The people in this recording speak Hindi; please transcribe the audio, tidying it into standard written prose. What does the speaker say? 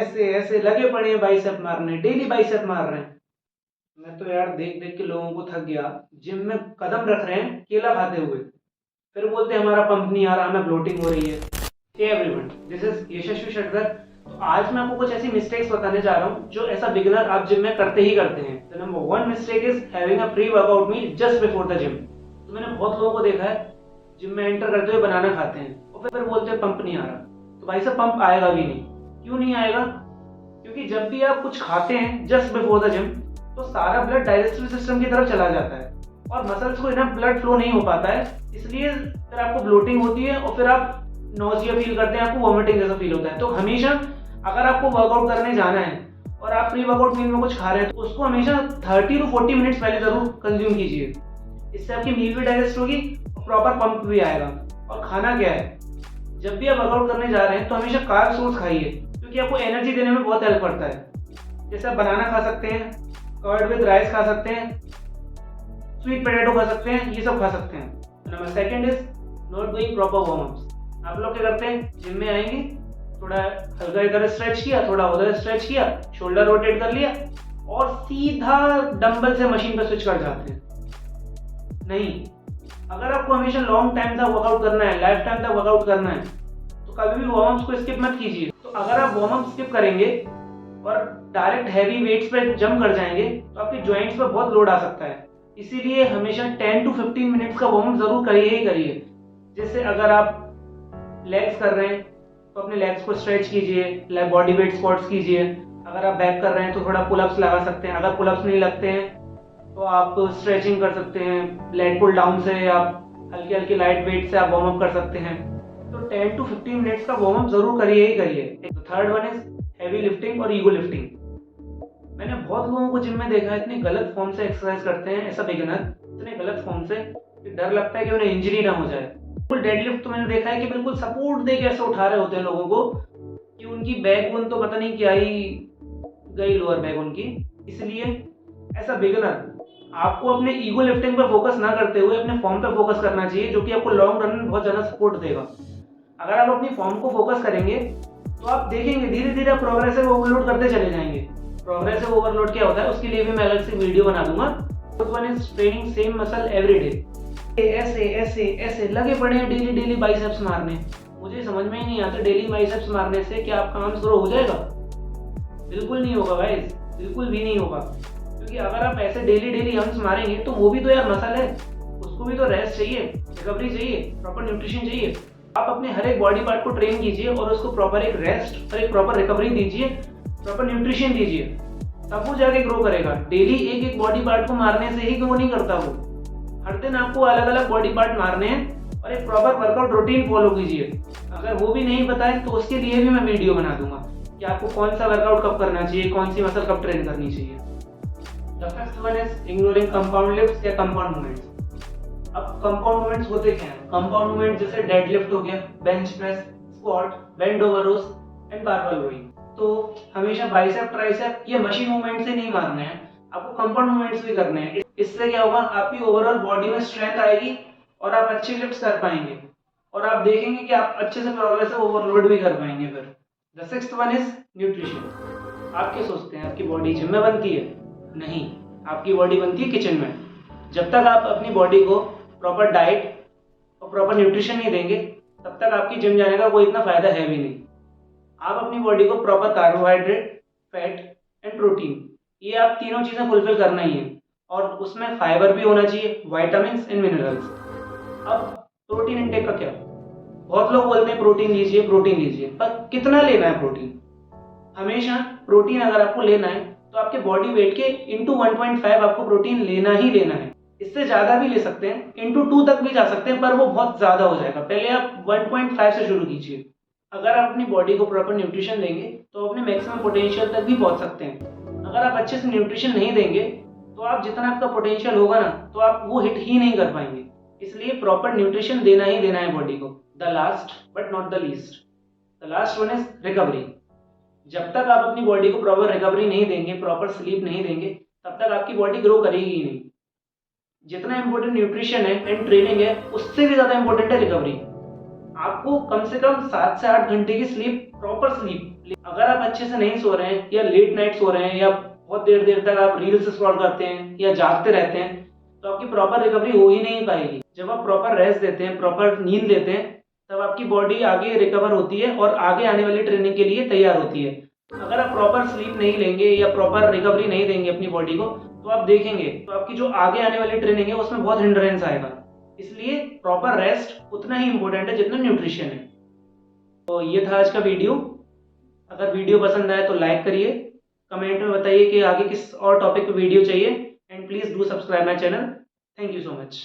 ऐसे ऐसे लगे पड़े हैं बाइसेप मारने, डेली बाइसेप मार रहे हैं। मैं तो यार देख देख के लोगों को थक गया। जिम में कदम रख रहे हैं केला खाते हुए, फिर बोलते हैं हमारा पंप नहीं आ रहा, हमें ब्लोटिंग हो रही है। हे एवरीवन, दिस इज यशस्वी शटकर। तो आज मैं आपको कुछ ऐसी मिस्टेक्स बताने जा रहा हूँ जो ऐसा बिगिनर आप जिम में करते ही करते हैं। The number one mistake is having a pre workout meal just before the gym. तो मैंने बहुत लोगों को देखा है जिम में एंटर करते हुए बनाना खाते हैं और फिर बोलते हैं पंप नहीं आ रहा। तो भाई साहब पंप आएगा भी नहीं। क्यों नहीं आएगा? क्योंकि जब भी आप कुछ खाते हैं जस्ट बिफोर द जिम तो सारा ब्लड डाइजेस्टिव सिस्टम की तरफ चला जाता है और मसल्स को इनफ ब्लड फ्लो नहीं हो पाता है, इसलिए फिर आपको ब्लोटिंग होती है और फिर आप नोजिया फील करते हैं, आपको वॉमिटिंग जैसा फील होता है। तो हमेशा अगर आपको वर्कआउट करने जाना है और आप प्री वर्कआउट मील में कुछ खा रहे हैं तो उसको हमेशा 30 to 40 मिनट्स पहले जरूर कंज्यूम कीजिए। इससे आपकी मील भी डाइजेस्ट होगी और प्रॉपर पंप भी आएगा। और खाना क्या है, जब भी आप वर्कआउट करने जा रहे हैं तो हमेशा कार्ब सोर्स खाइए क्योंकि आपको एनर्जी देने में बहुत हेल्प करता है। जैसे आप बनाना खा सकते हैं, कर्ड विद राइस खा सकते हैं, स्वीट पोटैटो खा सकते हैं, ये सब खा सकते हैं। Number second is not doing proper warm ups. आप लोग क्या करते हैं, जिम में आएंगे, थोड़ा हल्का इधर स्ट्रेच किया, थोड़ा उधर स्ट्रेच किया, शोल्डर रोटेट कर लिया और सीधा डंबल से मशीन पर स्विच कर जाते हैं। नहीं, अगर आपको हमेशा लॉन्ग टाइम तक वर्कआउट करना है, लाइफ टाइम तक वर्कआउट करना है तो कभी भी वार्म अप्स को स्किप मत कीजिए। तो अगर आप वार्म अप स्किप करेंगे और डायरेक्ट हैवी वेट्स पे जंप कर जाएंगे तो आपके जॉइंट्स पर बहुत लोड आ सकता है। इसीलिए हमेशा 10 to 15 मिनट्स का वार्म अप जरूर करिए ही करिए। जैसे अगर आप लेग्स कर रहे हैं तो अपने लेग्स को स्ट्रेच कीजिए, बॉडी वेट स्क्वाट्स कीजिए। अगर आप बैक कर रहे हैं तो थोड़ा पुलअप्स लगा सकते हैं। अगर पुलअप्स नहीं लगते हैं तो आप स्ट्रेचिंग कर सकते हैं, लेग पुल डाउन से आप हल्की हल्की लाइट वेट से आप वार्म अप कर सकते हैं। तो 10 to 15 मिनट्स का वार्म अप जरूर करिए ही करिए। Third one is heavy lifting और ईगो लिफ्टिंग। मैंने बहुत लोगों को जिम में देखा है इतने गलत फॉर्म से एक्सरसाइज करते हैं, ऐसा बिगिनर इतने गलत फॉर्म से कि डर लगता है कि उन्हें इंजरी ना हो जाए। बिल्कुल डेडलिफ्ट तो मैंने देखा है कि बिल्कुल सपोर्ट दे के ऐसे उठा रहे होते हैं लोगों को कि उनकी बैक बोन तो पता नहीं क्या ही गई, लोअर बैक उनकी। इसलिए ऐसा बिगिनर आपको अपने ईगो लिफ्टिंग पर फोकस ना करते हुए अपने फॉर्म पर फोकस करना चाहिए, जो कि आपको लॉन्ग रन में बहुत ज़्यादा सपोर्ट देगा। अगर आप अपनी फॉर्म को फोकस करेंगे तो आप देखेंगे धीरे धीरे आप प्रोग्रेसिव ओवरलोड करते चले जाएंगे। प्रोग्रेसिव ओवरलोड क्या होता है उसके लिए भी मैं अलग से वीडियो बना दूंगा। Fourth one is training same muscle every day. ऐसे ऐसे ऐसे लगे पड़े हैं डेली डेली बाइसेप्स मारने। मुझे समझ में ही नहीं आता डेली बाइसेप्स मारने से क्या आपका आर्म्स ग्रो हो जाएगा? बिल्कुल नहीं होगा गाइस, बिल्कुल भी नहीं होगा। क्योंकि अगर आप ऐसे डेली डेली आर्म्स मारेंगे तो वो भी तो यार मसल है, उसको भी तो रेस्ट चाहिए, रिकवरी चाहिए, प्रॉपर न्यूट्रिशन चाहिए। आप अपने हर एक बॉडी पार्ट को ट्रेन कीजिए और उसको प्रॉपर एक रेस्ट और एक प्रॉपर रिकवरी दीजिए, प्रॉपर न्यूट्रिशन दीजिए, तब वो जाके ग्रो करेगा। डेली एक एक बॉडी पार्ट को मारने से ही ग्रो नहीं करता वो। हर दिन आपको अलग अलग बॉडी पार्ट मारने हैं और एक प्रॉपर वर्कआउट रूटीन फॉलो कीजिए। अगर वो भी नहीं पता है तो उसके लिए भी मैं वीडियो बना दूंगा कि आपको कौन सा वर्कआउट कब करना चाहिए, कौन सी मसल कब ट्रेन करनी चाहिए। The fifth one is ignoring compound lifts या कंपाउंड मूवमेंट्स। अब कंपाउंड मूवमेंट्स होते क्या हैं? कंपाउंड मूवमेंट जैसे डेडलिफ्ट हो गया, bench press, squat, bent over rows and barbell rowing. तो हमेशा बाइसेप ट्राइसेप ये मशीन मूवमेंट से नहीं मारने हैं, आपको कंपाउंड मूवमेंट्स भी करने हैं। इससे क्या होगा, आपकी ओवरऑल बॉडी में स्ट्रेंथ आएगी और आप अच्छी लिफ्ट्स कर पाएंगे और आप देखेंगे कि आप अच्छे से प्रोग्रेसिव ओवरलोड भी कर पाएंगे। फिर the sixth one is nutrition. आप क्या सोचते हैं आपकी बॉडी जिम में बनती है? नहीं, आपकी बॉडी बनती है किचन में। जब तक आप अपनी बॉडी को प्रॉपर डाइट और प्रॉपर न्यूट्रिशन नहीं देंगे तब तक आपकी जिम जाने का कोई इतना फायदा है भी नहीं। आप अपनी बॉडी को proper carbohydrate, fat and protein, ये आप तीनों चीज़ें फुलफिल करना ही है और उसमें फाइबर भी होना चाहिए, विटामिन्स एंड मिनरल्स। अब प्रोटीन इंटेक का क्या? बहुत लोग बोलते हैं प्रोटीन लीजिए प्रोटीन लीजिए, पर कितना लेना है प्रोटीन? हमेशा प्रोटीन अगर आपको लेना है तो आपके बॉडी वेट के इंटू 1.5 आपको प्रोटीन लेना ही लेना है। इससे ज़्यादा भी ले सकते हैं, इंटू 2 तक भी जा सकते हैं, पर वो बहुत ज़्यादा हो जाएगा। पहले आप 1.5 से शुरू कीजिए। अगर आप अपनी बॉडी को प्रॉपर न्यूट्रिशन देंगे तो अपने मैक्सिमम पोटेंशियल तक भी पहुंच सकते हैं। अगर आप अच्छे से न्यूट्रिशन नहीं देंगे तो आप जितना आपका पोटेंशियल होगा ना तो आप वो हिट ही नहीं कर पाएंगे। इसलिए प्रॉपर न्यूट्रिशन देना ही देना है बॉडी को। The last but not the least, the last one is recovery. जब तक आप अपनी बॉडी को प्रॉपर रिकवरी नहीं देंगे, प्रॉपर स्लीप नहीं देंगे, तब तक आपकी बॉडी ग्रो करेगी ही नहीं। जितना इंपॉर्टेंट न्यूट्रिशन है एंड ट्रेनिंग है, उससे भी ज़्यादा इंपॉर्टेंट है रिकवरी। आपको कम से कम 7 से 8 घंटे की स्लीप, प्रॉपर स्लीप। अगर आप अच्छे से नहीं सो रहे हैं या लेट नाइट सो रहे हैं या बहुत देर देर तक आप रील्स स्क्रॉल करते हैं या जागते रहते हैं, तो आपकी प्रॉपर रिकवरी हो ही नहीं पाएगी। जब आप प्रॉपर रेस्ट देते हैं, प्रॉपर नींद लेते हैं, तब आपकी बॉडी आगे रिकवर होती है और आगे आने वाली ट्रेनिंग के लिए तैयार होती है। अगर आप प्रॉपर स्लीप नहीं लेंगे या प्रॉपर रिकवरी नहीं देंगे अपनी बॉडी को, तो आप देखेंगे तो आपकी जो आगे आने वाली ट्रेनिंग है उसमें बहुत हिंड्रेंस आएगा। इसलिए प्रॉपर रेस्ट उतना ही इंपॉर्टेंट है जितना न्यूट्रिशन है। तो ये था आज का वीडियो। अगर वीडियो पसंद आए तो लाइक करिए, कमेंट में बताइए कि आगे किस और टॉपिक पे वीडियो चाहिए, and please do subscribe my channel. Thank you so much.